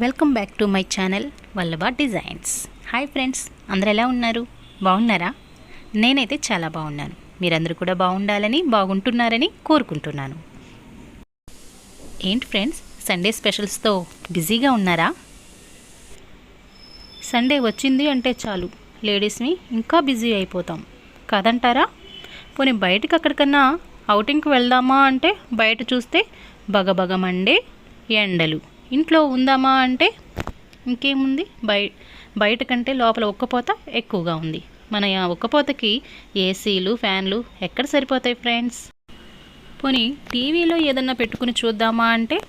Welcome back to my channel Vallabha designs. Hi friends, అందరు ఎలా ఉన్నారు? బాగున్నారా? నేనైతే చాలా బాగున్నాను. మీరందరూ కూడా బాగుండాలని, బాగుంటున్నారని కోరుకుంటున్నాను. ఏంటి ఫ్రెండ్స్, సండే స్పెషల్స్తో బిజీగా ఉన్నారా? సండే వచ్చింది అంటే చాలు లేడీస్ని ఇంకా బిజీ అయిపోతాం కాదంటారా? పోనీ బయటికి అక్కడికన్నా అవుటింగ్కి వెళ్దామా అంటే బయట చూస్తే బగబగ మండే ఎండలు. ఇంట్లో ఉందామా అంటే ఇంకేముంది, బయట కంటే లోపల ఉక్కపోత ఎక్కువగా ఉంది. మన ఉక్కపోతకి ఏసీలు, ఫ్యాన్లు ఎక్కడ సరిపోతాయి ఫ్రెండ్స్? పోనీ టీవీలో ఏదన్నా పెట్టుకుని చూద్దామా అంటే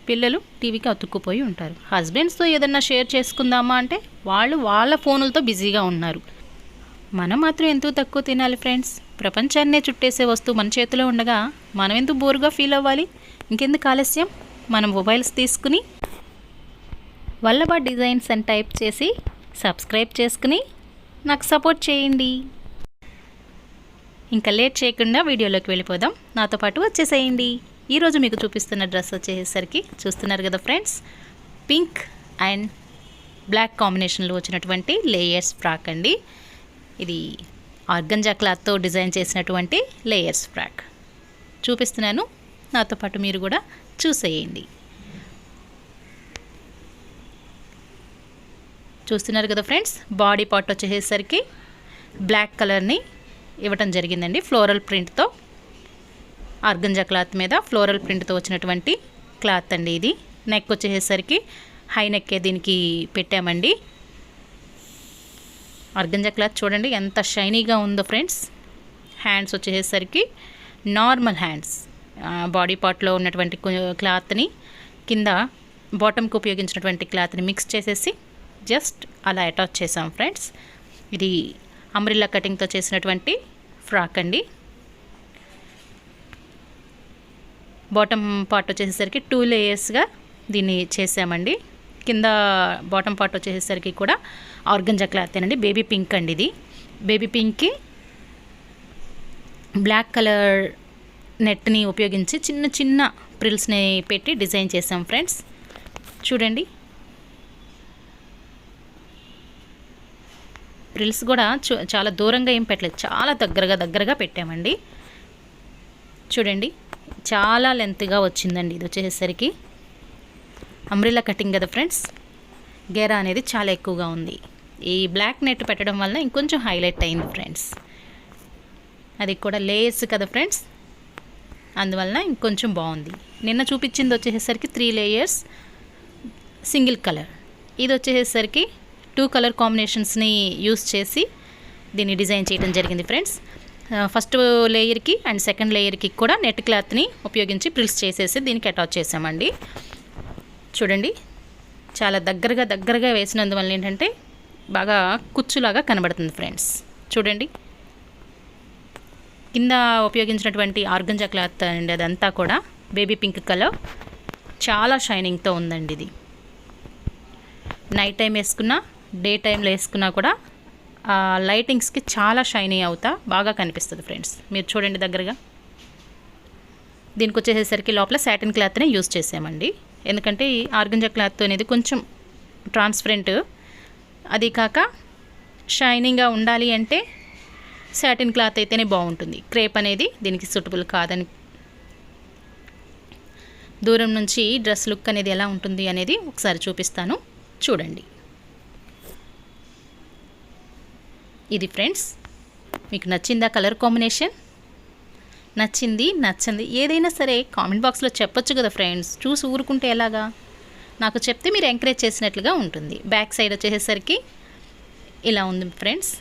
పిల్లలు టీవీకి అతుక్కుపోయి ఉంటారు. హస్బెండ్స్తో ఏదన్నా షేర్ చేసుకుందామా అంటే వాళ్ళు వాళ్ళ ఫోనులతో బిజీగా ఉన్నారు. మనం మాత్రం ఎందుకు తక్కువ తినాలి ఫ్రెండ్స్? ప్రపంచాన్నే చుట్టేసే వస్తువు మన చేతిలో ఉండగా మనం ఎందుకు బోరుగా ఫీల్ అవ్వాలి? ఇంకెందుకు ఆలస్యం? మనం మొబైల్స్ తీసుకుని వల్లభ డిజైన్స్ అని టైప్ చేసి సబ్స్క్రైబ్ చేసుకుని నాకు సపోర్ట్ చేయండి. ఇంకా లేట్ చేయకుండా వీడియోలోకి వెళ్ళిపోదాం. నాతో పాటు వచ్చేసేయండి. ఈరోజు మీకు చూపిస్తున్న డ్రెస్ వచ్చేసరికి చూస్తున్నారు కదా ఫ్రెండ్స్, పింక్ అండ్ బ్లాక్ కాంబినేషన్లో వచ్చినటువంటి లేయర్స్ ఫ్రాక్ అండి. ఇది ఆర్గంజా క్లాత్తో డిజైన్ చేసినటువంటి లేయర్స్ ఫ్రాక్ చూపిస్తున్నాను. నాతో పాటు మీరు కూడా చూసేయండి. చూస్తున్నారు కదా ఫ్రెండ్స్, బాడీ పార్ట్ వచ్చేసరికి బ్లాక్ కలర్ని ఇవ్వటం జరిగిందండి. ఫ్లోరల్ ప్రింట్తో, ఆర్గంజా క్లాత్ మీద ఫ్లోరల్ ప్రింట్తో వచ్చినటువంటి క్లాత్ అండి ఇది. నెక్ వచ్చేసరికి హై నెక్కే దీనికి పెట్టామండి. ఆర్గంజా క్లాత్ చూడండి ఎంత షైనీగా ఉందో ఫ్రెండ్స్. హ్యాండ్స్ వచ్చేసరికి నార్మల్ హ్యాండ్స్, బాడీ పార్ట్లో ఉన్నటువంటి క్లాత్ని కింద బాటమ్కి ఉపయోగించినటువంటి క్లాత్ని మిక్స్ చేసేసి జస్ట్ అలా అటాచ్ చేసాం ఫ్రెండ్స్. ఇది అంబ్రిల్లా కటింగ్తో చేసినటువంటి ఫ్రాక్ అండి. బాటమ్ పార్ట్ వచ్చేసరికి 2 లేయర్స్గా దీన్ని చేసామండి. కింద బాటమ్ పార్ట్ వచ్చేసరికి కూడా ఆర్గంజా క్లాత్ అండి. బేబీ పింక్ అండి ఇది. బేబీ పింక్కి బ్లాక్ కలర్ నెట్ని ఉపయోగించి చిన్న చిన్న ప్రిల్స్ని పెట్టి డిజైన్ చేసాం ఫ్రెండ్స్. చూడండి, ప్రిల్స్ కూడా చాలా దూరంగా ఏం పెట్టలేదు, చాలా దగ్గరగా పెట్టామండి. చూడండి, చాలా లెంత్గా వచ్చిందండి. ఇది వచ్చేసరికి అంబ్రెల్లా కటింగ్ కదా ఫ్రెండ్స్, గేరా అనేది చాలా ఎక్కువగా ఉంది. ఈ బ్లాక్ నెట్ పెట్టడం వల్ల ఇంకొంచెం హైలైట్ అయింది ఫ్రెండ్స్. అది కూడా లేయర్స్ కదా ఫ్రెండ్స్, అందువలన ఇంకొంచెం బాగుంది. నిన్న చూపించింది వచ్చేసరికి 3 లేయర్స్ సింగిల్ కలర్. ఇది వచ్చేసరికి 2 కలర్ కాంబినేషన్స్ని యూస్ చేసి దీన్ని డిజైన్ చేయడం జరిగింది ఫ్రెండ్స్. ఫస్ట్ లేయర్కి అండ్ సెకండ్ లేయర్కి కూడా నెట్ క్లాత్ని ఉపయోగించి ప్రిల్స్ చేసేసి దీనికి అటాచ్ చేసామండి. చూడండి, చాలా దగ్గరగా వేసినందువల్ల ఏంటంటే బాగా కుచ్చులాగా కనబడుతుంది ఫ్రెండ్స్. చూడండి, కింద ఉపయోగించినటువంటి ఆర్గంజా క్లాత్ అండి, అదంతా కూడా బేబీ పింక్ కలర్, చాలా షైనింగ్తో ఉందండి. ఇది నైట్ టైం వేసుకున్నా, డే టైంలో వేసుకున్నా కూడా లైటింగ్స్కి చాలా షైనీ అవుతా బాగా కనిపిస్తుంది ఫ్రెండ్స్. మీరు చూడండి దగ్గరగా. దీనికి వచ్చేసరికి లోపల సాటిన్ క్లాత్నే యూస్ చేసామండి. ఎందుకంటే ఈ ఆర్గంజా క్లాత్ అనేది కొంచెం ట్రాన్స్పరెంట్, అది కాక షైనింగ్గా ఉండాలి అంటే సాటిన్ క్లాత్ అయితేనే బాగుంటుంది. క్రేప్ అనేది దీనికి సూటబుల్ కాదని, దూరం నుంచి డ్రెస్ లుక్ అనేది ఎలా ఉంటుంది అనేది ఒకసారి చూపిస్తాను చూడండి. ఇది ఫ్రెండ్స్, మీకు నచ్చిందా కలర్ కాంబినేషన్? నచ్చింది ఏదైనా సరే కామెంట్ బాక్స్లో చెప్పొచ్చు కదా ఫ్రెండ్స్. చూసి ఊరుకుంటే ఎలాగా? నాకు చెప్తే మీరు ఎంకరేజ్ చేసినట్లుగా ఉంటుంది. బ్యాక్ సైడ్ వచ్చేసరికి ఇలా ఉంది friends.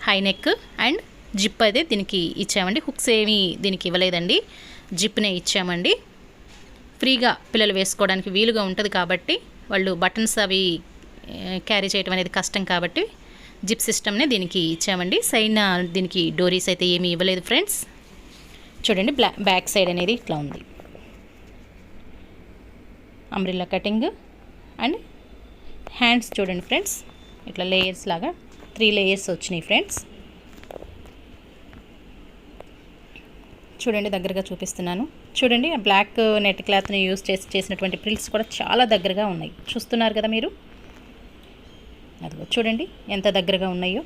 High neck and zip అయితే దీనికి ఇచ్చామండి. హుక్స్ ఏమీ దీనికి ఇవ్వలేదండి, జిప్నే ఇచ్చామండి. ఫ్రీగా పిల్లలు వేసుకోవడానికి వీలుగా ఉంటుంది కాబట్టి, వాళ్ళు బటన్స్ అవి క్యారీ చేయడం అనేది కష్టం కాబట్టి జిప్ సిస్టమ్నే దీనికి ఇచ్చామండి. సైడ్ దీనికి డోరీస్ అయితే ఏమీ ఇవ్వలేదు ఫ్రెండ్స్. చూడండి, బ్యాక్ సైడ్ అనేది ఇట్లా ఉంది. అంబ్రిల్లా కటింగ్ అండ్ హ్యాండ్స్ చూడండి ఫ్రెండ్స్, ఇట్లా లేయర్స్ లాగా 3 లేయర్స్ వచ్చినాయి ఫ్రెండ్స్. చూడండి, దగ్గరగా చూపిస్తున్నాను. చూడండి ఆ బ్లాక్ నెట్ క్లాత్ని యూస్ చేసినటువంటి ప్రిల్స్ కూడా చాలా దగ్గరగా ఉన్నాయి. చూస్తున్నారు కదా మీరు, అదిగో చూడండి ఎంత దగ్గరగా ఉన్నాయో.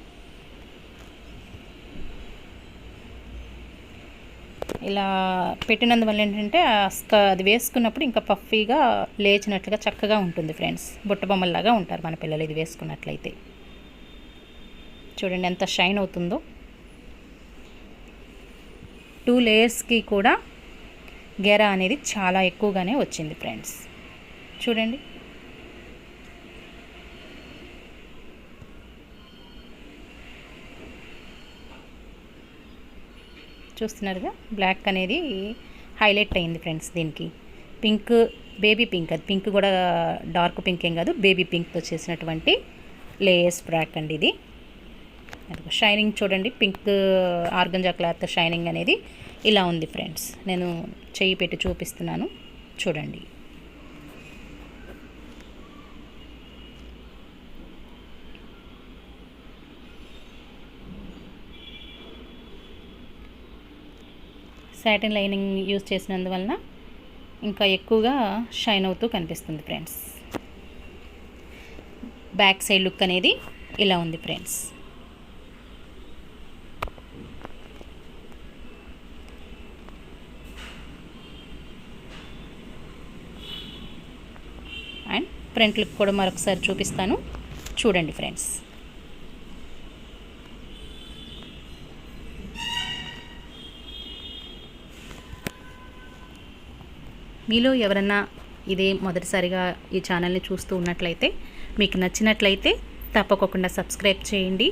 ఇలా పెట్టినందువల్ల ఏంటంటే అది వేసుకున్నప్పుడు ఇంకా పఫీగా లేచినట్లుగా చక్కగా ఉంటుంది ఫ్రెండ్స్. బుట్ట బొమ్మల్లాగా ఉంటారు మన పిల్లలు ఇది వేసుకున్నట్లయితే. చూడండి ఎంత షైన్ అవుతుందో. 2 లేయర్స్కి కూడా గెరా అనేది చాలా ఎక్కువగానే వచ్చింది ఫ్రెండ్స్. చూడండి చూస్తున్నారుగా, బ్లాక్ అనేది హైలైట్ అయింది ఫ్రెండ్స్. దీనికి పింక్, బేబీ పింక్, అది పింక్ కూడా డార్క్ పింక్ ఏం కాదు, బేబీ పింక్తో చేసినటువంటి లేయర్స్ బ్రాక్ అండి ఇది. అది షైనింగ్ చూడండి, పింక్ ఆర్గంజా క్లాత్ షైనింగ్ అనేది ఇలా ఉంది ఫ్రెండ్స్. నేను చెయ్యి పెట్టి చూపిస్తున్నాను చూడండి. సాటిన్ లైనింగ్ యూజ్ చేసినందువలన ఇంకా ఎక్కువగా షైన్ అవుతూ కనిపిస్తుంది ఫ్రెండ్స్. బ్యాక్ సైడ్ లుక్ అనేది ఇలా ఉంది ఫ్రెండ్స్. అండ్ ఫ్రంట్ లుక్ కూడా మరొకసారి చూపిస్తాను చూడండి ఫ్రెండ్స్. మీలో ఎవరన్నా ఇదే మొదటిసారిగా ఈ ఛానల్ని చూస్తూ ఉన్నట్లయితే, మీకు నచ్చినట్లయితే తప్పకుండా సబ్స్క్రైబ్ చేయండి,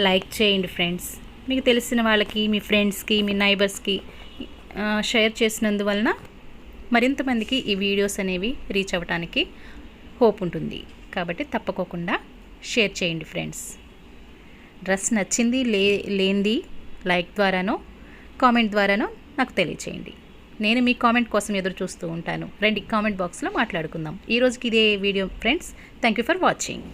లైక్ చేయండి ఫ్రెండ్స్. మీకు తెలిసిన వాళ్ళకి, మీ ఫ్రెండ్స్కి, మీ నైబర్స్కి షేర్ చేసినందువలన మరింతమందికి ఈ వీడియోస్ అనేవి రీచ్ అవ్వడానికి హోప్ ఉంటుంది. కాబట్టి తప్పకుండా షేర్ చేయండి ఫ్రెండ్స్. డ్రెస్ నచ్చింది లేనిది లైక్ ద్వారానో కామెంట్ ద్వారానో నాకు తెలియచేయండి. నేను మీ కామెంట్ కోసం ఎదురు చూస్తూ ఉంటాను. రండి కామెంట్ బాక్స్లో మాట్లాడుకుందాం. ఈ రోజుకి ఇదే video friends. Thank you for watching.